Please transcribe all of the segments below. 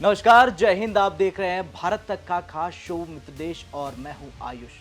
नमस्कार, जय हिंद। आप देख रहे हैं भारत तक का खास शो मित्र देश और मैं हूं आयुष।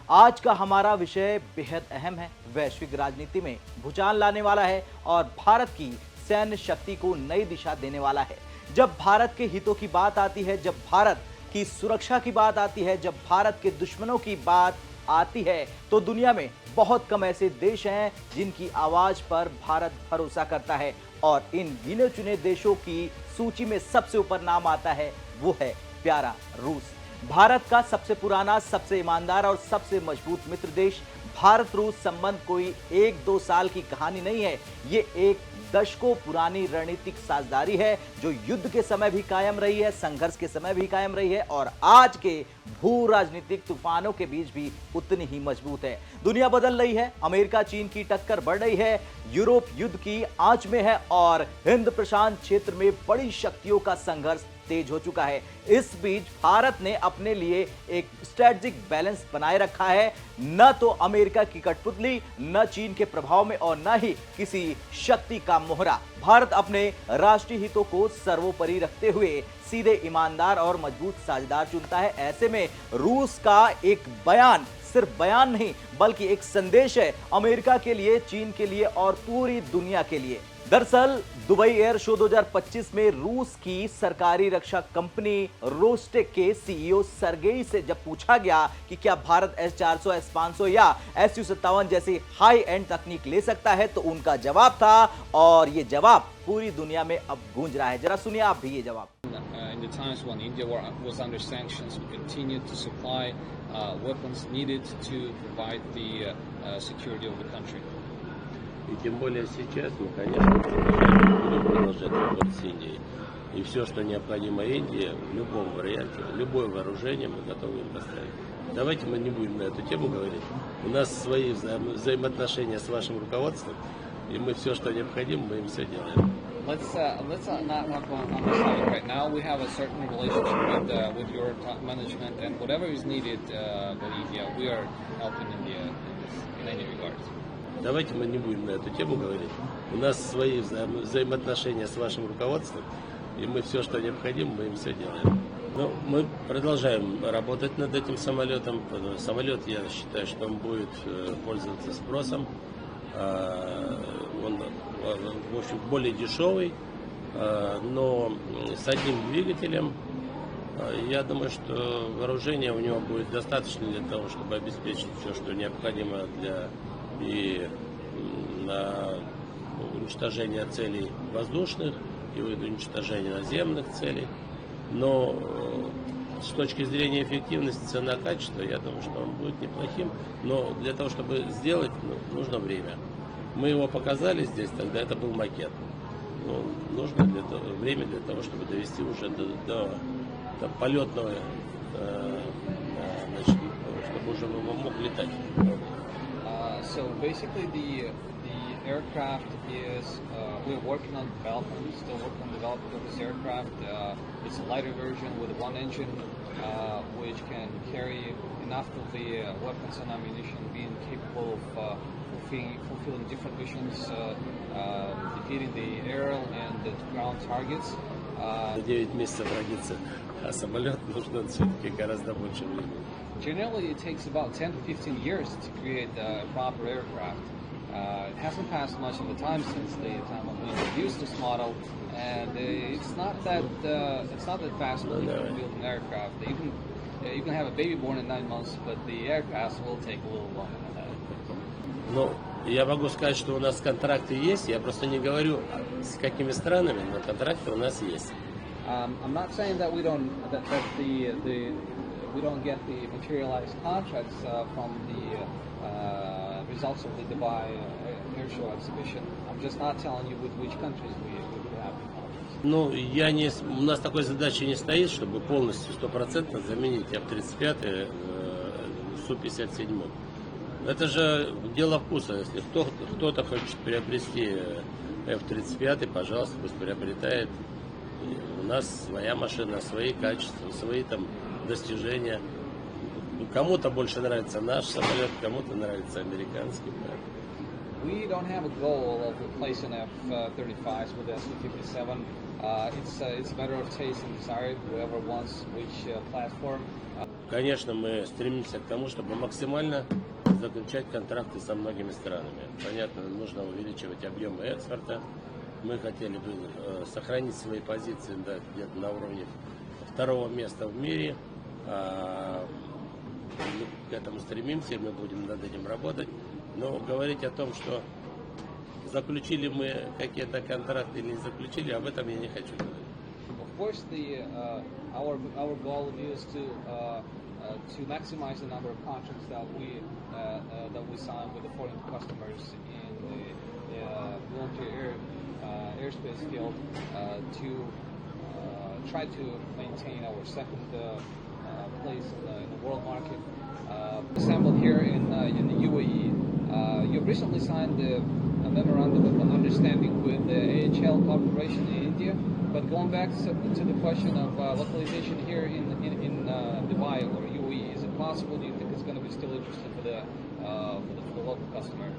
आज का हमारा विषय बेहद अहम है, वैश्विक राजनीति में भूचाल लाने वाला है और भारत की सैन्य शक्ति को नई दिशा देने वाला है। जब भारत के हितों की बात आती है, जब भारत की सुरक्षा की बात आती है, जब भारत के दुश्मनों की बात आती है, तो दुनिया में बहुत कम ऐसे देश हैं जिनकी आवाज पर भारत भरोसा करता है और इन गिने चुने देशों की सूची में सबसे ऊपर नाम आता है, वो है प्यारा रूस। भारत का सबसे पुराना, सबसे ईमानदार और सबसे मजबूत मित्र देश। भारत रूस संबंध कोई 1-2 साल की कहानी नहीं है, ये एक दशकों पुरानी रणनीतिक साझेदारी है जो युद्ध के समय भी कायम रही है, संघर्ष के समय भी कायम रही है और आज के भू राजनीतिक तूफानों के बीच भी उतनी ही मजबूत है। दुनिया बदल रही है, अमेरिका चीन की टक्कर बढ़ रही है, यूरोप युद्ध की आंच में है और हिंद प्रशांत क्षेत्र में बड़ी शक्तियों का संघर्ष तेज हो चुका है। इस बीच भारत ने अपने लिए एक स्ट्रेटेजिक बैलेंस बनाए रखा है, न तो अमेरिका की कठपुतली, न चीन के प्रभाव में और न ही किसी शक्ति का मोहरा। भारत अपने राष्ट्रीय हितों को सर्वोपरि रखते हुए सीधे ईमानदार और मजबूत साझेदार चुनता है। ऐसे में रूस का एक बयान सिर्फ बयान नहीं बल्कि एक संदेश है अमेरिका के लिए, चीन के लिए और पूरी दुनिया के लिए। दरअसल दुबई एयर शो 2025 में रूस की सरकारी रक्षा कंपनी रोस्टेक के सीईओ सर्गेई से जब पूछा गया कि क्या भारत S-400, S-500 या Su-57 जैसी हाई एंड तकनीक ले सकता है, तो उनका जवाब था और ये जवाब पूरी दुनिया में अब गूंज रहा है। जरा सुनिए आप भी ये जवाब। In the times when India was under sanctions, we continued to supply weapons needed to provide the security of the country. И тем более сейчас мы, конечно, будем продолжать работать с Индией. И все, что необходимо Индии, в любом варианте, любое вооружение мы готовы им поставить. Давайте мы не будем на эту тему говорить. У нас свои взаимоотношения с вашим руководством, и мы все, что необходимо, мы им все делаем. Let's not talk on this topic right now. We have a certain relationship with your top management, and whatever is needed by India, we are helping India in any regards. Давайте мы не будем на эту тему говорить. У нас свои взаимоотношения с вашим руководством, и мы все, что необходимо, мы им все делаем. Но мы продолжаем работать над этим самолетом. Самолет, я считаю, что он будет пользоваться спросом. Он, в общем, более дешевый, но с одним двигателем. Я думаю, что вооружение у него будет достаточно для того, чтобы обеспечить все, что необходимо для и на уничтожение целей воздушных, и уничтожение наземных целей. Но с точки зрения эффективности, цена-качество, я думаю, что он будет неплохим. Но для того, чтобы сделать, нужно время. Мы его показали здесь, тогда это был макет. Но нужно время для того, чтобы довести уже до полетного, значит, чтобы уже мог летать. So basically, the aircraft is we're working on development. Still working on development of this aircraft. It's a lighter version with one engine, which can carry enough of the weapons and ammunition, being capable of fulfilling different missions, defeating the aerial and the ground targets. 9 месяцев родиться, а самолет нужно все-таки гораздо больше времени. Generally, it takes about 10 to 15 years to create a proper aircraft. It hasn't passed much of the time since the time when we introduced this model, and it's not that fast to build an aircraft. You can have a baby born in 9 months, but the aircraft will take a little longer than that. Ну, я могу сказать, что у нас контракты есть. Я просто не говорю с какими странами, но контракты у нас есть. I'm not saying that we don't get the materialized contracts from the results of the Dubai Air Show exhibition. I'm just not telling you with which countries we would have the contracts. Ну, у нас такой задачи не стоит, чтобы полностью 100% заменить F-35 Су-57. Это же дело вкуса. Если кто-то хочет приобрести F-35, пожалуйста, пусть приобретает. У нас своя машина, свои качества, свои там достижения. Кому-то больше нравится наш самолет, кому-то нравится американский. We don't have a goal of replacing F-35s with Su-57. It's a matter of taste and desire. Whoever wants which platform. Конечно, мы стремимся к тому, чтобы максимально заключать контракты со многими странами. Понятно, нужно увеличивать объемы экспорта. Мы хотели бы сохранить свои позиции, да, где-то на уровне второго места в мире. Мы к этому стремимся, и мы будем над этим работать. Но говорить о том, что заключили мы какие-то контракты или не заключили, об этом я не хочу говорить. Of course, our goal is to maximize the number of contracts that we sign with the foreign customers in the military airspace field to try to maintain our second place in the world market. Assembled here in the UAE. You've recently signed a memorandum of understanding with the AHL Corporation in India. But going back to the question of localization here in Dubai or UAE, is it possible? Do you think it's going to be still interesting for the local customer?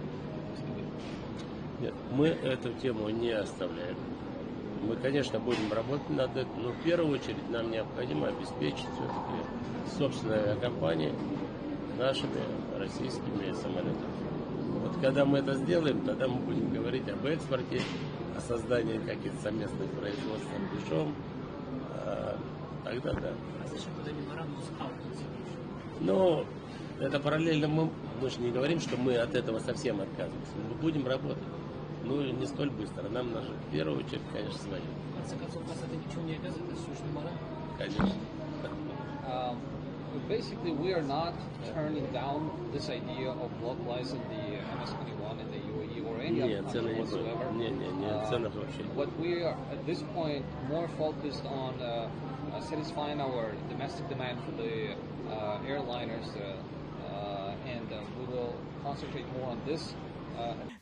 Нет, мы эту тему не оставляем. Мы, конечно, будем работать над этим, но в первую очередь нам необходимо обеспечить все-таки собственные авиакомпании нашими российскими самолетами. Вот когда мы это сделаем, тогда мы будем говорить об экспорте, о создании каких-то совместных производств за рубежом, тогда да. Но это параллельно мы же не говорим, что мы от этого совсем отказываемся. Мы будем работать. Ну, не столь быстро. Нам нужно в первую очередь, конечно, свои. В конце концов, вас это ничего не обязывает, это сущий мораль. Конечно. Basically, we are not turning down this idea of localizing the MS-21 in the UAE or any other country whatsoever. But we are, at this point, more focused on satisfying our domestic demand for the airliners, and we will concentrate more on this.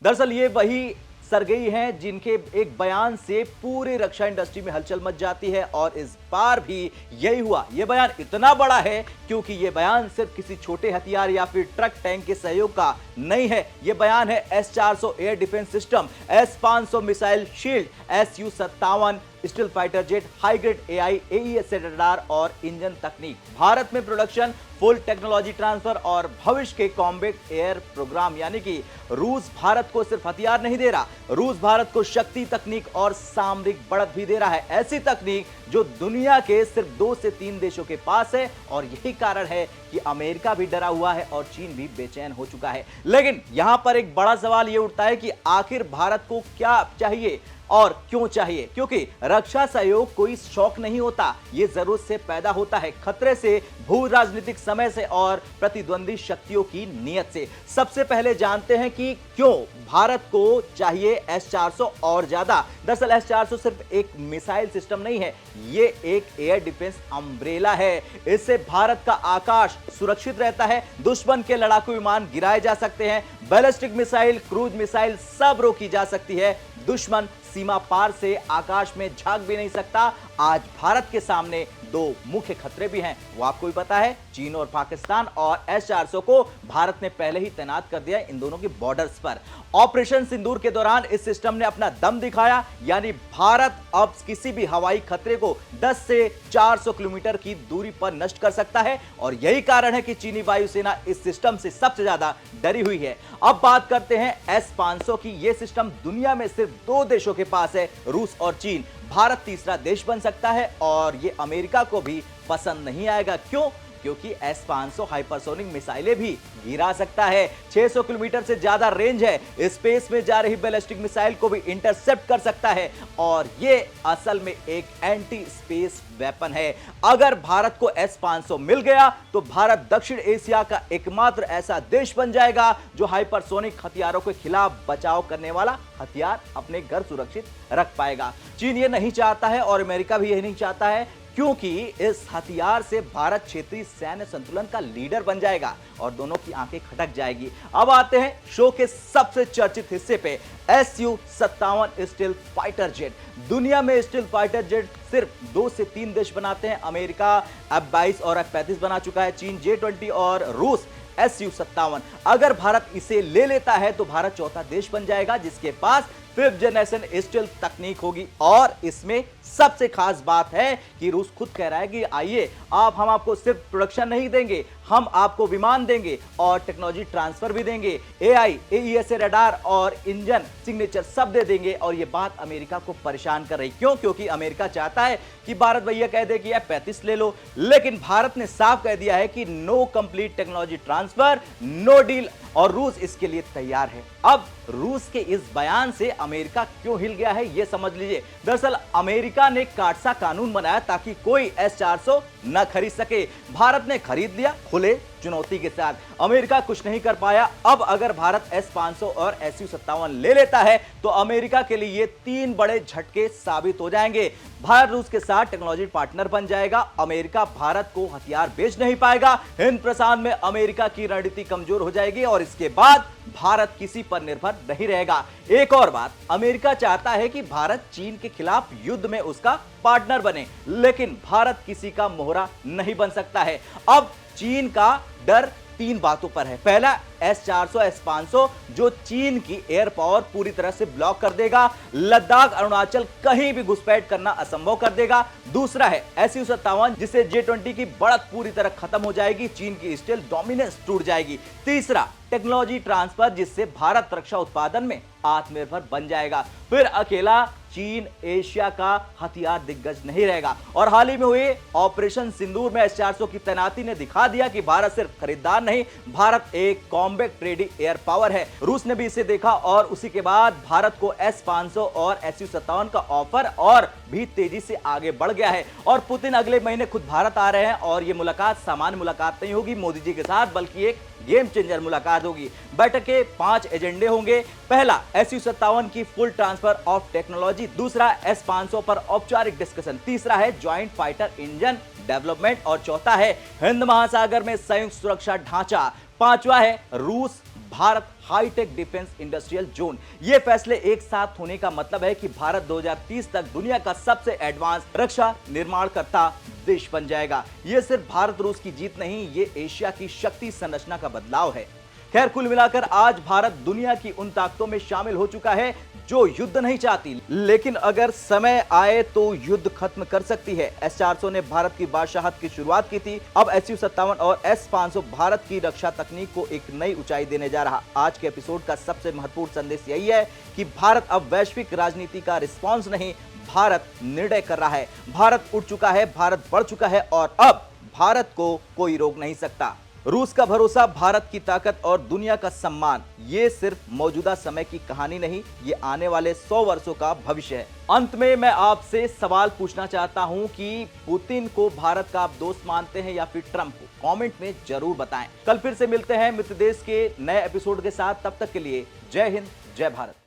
दरअसल ये वही Sergei हैं जिनके एक बयान से पूरी रक्षा industry में हलचल मच जाती है, और इस बार भी यही हुआ। ये बयान इतना बड़ा है क्योंकि ये बयान सिर्फ किसी छोटे हथियार या फिर ट्रक टैंक के सहयोग का नहीं है। ये बयान है S-400 air defence system, S-500 missile shield, Su-57 steel fighter jet, high grade AI, AES radar और इंजन तकनीक, भारत में प्रोडक्शन, फुल टेक्नोलॉजी ट्रांसफर और भविष्य के कॉम्बैट एयर प्रोग्राम। यानी कि रूस भारत को सिर्फ हथियार नहीं दे रहा, रूस भारत को शक्ति, तकनीक और सामरिक बढ़त भी दे रहा है। ऐसी तकनीक जो दुनिया के सिर्फ 2 से 3 देशों के पास है, और यही कारण है कि अमेरिका भी डरा हुआ है और चीन भी बेचैन हो चुका है। लेकिन यहां पर एक बड़ा सवाल यह उठता है कि आखिर भारत को क्या चाहिए और क्यों चाहिए? क्योंकि रक्षा सहयोग कोई शौक नहीं होता, यह जरूरत से पैदा होता है, खतरे से, भू राजनीतिक समय से और प्रतिद्वंदी शक्तियों की नीयत से। सबसे पहले जानते हैं कि क्यों भारत को चाहिए S-400 और ज्यादा। दरअसल S-400 सिर्फ एक मिसाइल सिस्टम नहीं है, ये एक एयर डिफेंस अम्ब्रेला है। इससे भारत का आकाश सुरक्षित रहता है, दुश्मन के लड़ाकू विमान गिराए जा सकते हैं, बैलिस्टिक मिसाइल, क्रूज मिसाइल सब रोकी जा सकती है, दुश्मन सीमा पार से आकाश में झांक भी नहीं सकता। आज भारत के सामने 2 मुख्य खतरे भी हैं, वो आपको भी पता है, चीन और पाकिस्तान, और S-400 को भारत ने पहले ही तैनात कर दिया इन दोनों के बॉर्डर्स पर। ऑपरेशन सिंदूर के दौरान इस सिस्टम ने अपना दम दिखाया, यानी भारत अब किसी भी हवाई खतरे को 10 से 400 किलोमीटर की दूरी पर नष्ट कर सकता है, और यही कारण है कि चीनी वायुसेना इस सिस्टम से सबसे ज्यादा डरी हुई है। अब बात करते हैं S-500 की। यह सिस्टम दुनिया में सिर्फ 2 देशों के पास है, रूस और चीन। भारत तीसरा देश बन सकता है, और यह अमेरिका को भी पसंद नहीं आएगा। क्यों? क्योंकि S-500 हाइपरसोनिक मिसाइलें भी गिरा सकता है, 600 किलोमीटर से ज्यादा रेंज है, स्पेस में जा रही बैलिस्टिक मिसाइल को भी इंटरसेप्ट कर सकता है, और यह असल में एक एंटी स्पेस वेपन है। अगर भारत को S-500 मिल गया तो भारत दक्षिण एशिया का एकमात्र ऐसा देश बन जाएगा जो हाइपरसोनिक हथियारों के खिलाफ बचाव करने वाला हथियार अपने घर सुरक्षित रख पाएगा। चीन ये नहीं चाहता है और अमेरिका भी यही नहीं चाहता है, क्योंकि इस हथियार से भारत क्षेत्रीय सैन्य संतुलन का लीडर बन जाएगा और दोनों की आंखें खटक जाएगी। अब आते हैं शो के सबसे चर्चित हिस्से पे, Su-57 स्टील फाइटर जेट। दुनिया में स्टील फाइटर जेट सिर्फ 2 से 3 देश बनाते हैं, अमेरिका F-22 और F-35 बना चुका है, चीन J-20 और रूस Su-57। अगर भारत इसे ले लेता है तो भारत चौथा देश बन जाएगा जिसके पास 5th जनरेशन स्टील तकनीक होगी। और इसमें सबसे खास बात है कि रूस खुद कह रहा है कि आइए हम आपको सिर्फ प्रोडक्शन नहीं देंगे, हम आपको विमान देंगे और टेक्नोलॉजी ट्रांसफर भी देंगे, एआई, एईएसए रडार और इंजन सिग्नेचर सब दे देंगे। और ये बात अमेरिका को परेशान कर रही। क्यों? क्योंकि अमेरिका चाहता है कि भारत भैया कह दे कि F-35 ले लो, लेकिन भारत ने साफ कह दिया है कि no complete technology transfer, no deal, और रूस इसके लिए तैयार है। अब रूस के इस बयान से अमेरिका क्यों हिल गया है यह समझ लीजिए। दरअसल अमेरिका ने काटसा कानून बनाया ताकि कोई S-400 न खरीद सके। भारत ने खरीद लिया खुले चुनौती के साथ। अमेरिका कुछ नहीं कर पाया। अब अगर भारत S-500 और Su-57 ले लेता है तो अमेरिका के लिए ये 3 बड़े झटके साबित हो जाएंगे। भारत रूस के साथ टेक्नोलॉजी पार्टनर बन जाएगा। अमेरिका भारत को हथियार बेच नहीं पाएगा। हिंद प्रशांत में अमेरिका की रणनीति कमजोर हो जाएगी और इसके बाद भारत किसी पर निर्भर नहीं रहेगा। एक और बात, अमेरिका चाहता है कि भारत चीन के खिलाफ युद्ध में उसका पार्टनर बने, लेकिन भारत किसी का मोहरा नहीं बन सकता है। अब चीन का डर 3 बातों पर है। पहला, S-400, S-500 जो चीन की एयर पावर पूरी तरह से ब्लॉक कर देगा, लद्दाख, अरुणाचल कहीं भी घुसपैठ करना असंभव कर देगा। दूसरा है Su-57 जिससे J-20 की बढ़त पूरी तरह खत्म हो जाएगी, चीन की स्टील डोमिनेंस टूट जाएगी। तीसरा, टेक्नोलॉजी ट्रांसफर जिससे भारत रक्षा उत्पादन में आत्मनिर्भर बन जाएगा। फिर अकेला चीन एशिया का हथियार दिग्गज नहीं रहेगा। और हाल ही में हुए ऑपरेशन सिंदूर में S-400 की तैनाती ने दिखा दिया कि भारत सिर्फ खरीदार नहीं, भारत एक कॉम्बैट रेडी एयर पावर है। रूस ने भी इसे देखा और उसी के बाद भारत को S-500 और Su-57 का ऑफर और भी तेजी से आगे बढ़ गया है। और पुतिन अगले महीने खुद भारत आ रहे हैं और ये मुलाकात सामान्य मुलाकात नहीं होगी मोदी जी के साथ, बल्कि एक गेम चेंजर मुलाकात होगी। बैठक के 5 एजेंडे होंगे। पहला, Su-57 की फुल ट्रांसफर ऑफ टेक्नोलॉजी। दूसरा, S-500 पर औपचारिक डिस्कशन। तीसरा है ज्वाइंट फाइटर इंजन डेवलपमेंट और चौथा है हिंद महासागर में संयुक्त सुरक्षा ढांचा। पांचवा है रूस Bharat high tech defence industrial zone. ये फैसले एक साथ होने का मतलब है कि भारत 2030 तक दुनिया का सबसे एडवांस रक्षा निर्माणकर्ता देश बन जाएगा। ये सिर्फ भारत रूस की जीत नहीं, ये एशिया की शक्ति संरचना का बदलाव है। खैर, कुल मिलाकर आज भारत दुनिया की उन ताकतों में शामिल हो चुका है जो युद्ध नहीं चाहती, लेकिन अगर समय आए तो युद्ध खत्म कर सकती है। S-400 ने भारत की बादशाहत की शुरुआत की थी। अब Su-57 और S-500 भारत की रक्षा तकनीक को एक नई ऊंचाई देने जा रहा। आज के एपिसोड का सबसे महत्वपूर्ण संदेश यही है कि भारत अब वैश्विक राजनीति का रिस्पॉन्स नहीं, भारत निर्णय कर रहा है। भारत उठ चुका है, भारत बढ़ चुका है और अब भारत को कोई रोक नहीं सकता। रूस का भरोसा, भारत की ताकत और दुनिया का सम्मान, ये सिर्फ मौजूदा समय की कहानी नहीं, ये आने वाले 100 वर्षों का भविष्य है। अंत में मैं आपसे सवाल पूछना चाहता हूं कि पुतिन को भारत का आप दोस्त मानते हैं या फिर ट्रंप को? कमेंट में जरूर बताएं। कल फिर से मिलते हैं मित्र देश के नए एपिसोड के साथ। तब तक के लिए जय हिंद, जय भारत।